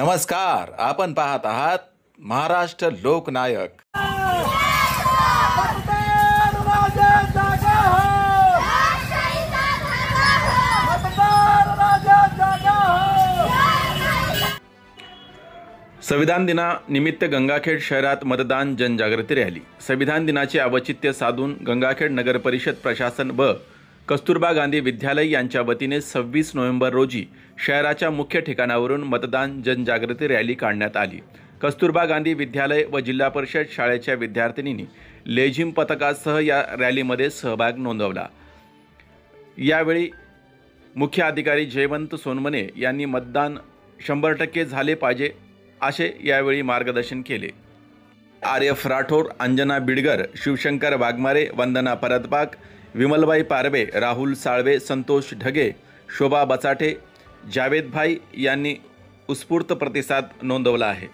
नमस्कार, आपण पाहत आहात महाराष्ट्र लोकनायक। संविधान दिनानिमित्त गंगाखेड शहरात मतदान जनजागृती रॅली। संविधान दिनाचे औचित्य साधून गंगाखेड नगर परिषद प्रशासन व कस्तुरबा गांधी विद्यालय यांच्या वतीने 26 नोव्हेंबर रोजी शहराच्या मुख्य ठिकाणावरून मतदान जनजागृती रॅली काढण्यात आली। कस्तुरबा गांधी विद्यालय व जिल्हा परिषद शाळेच्या विद्यार्थिनींनी लेझिम पथकासह या रॅलीमध्ये सहभाग नोंदवला। यावेळी मुख्य अधिकारी जयवंत सोनमने यांनी मतदान 100% झाले पाहिजे असे यावेळी मार्गदर्शन केले। आरएफ राठोड, अंजना बिडगर, शिवशंकर वाघमारे, वंदना परतबाग, विमलबाई पारवे, राहुल साळवे, संतोष ढगे, शोभा बचाटे, जावेद भाई यांनी उत्स्फूर्त प्रतिसाद नोंदवला आहे।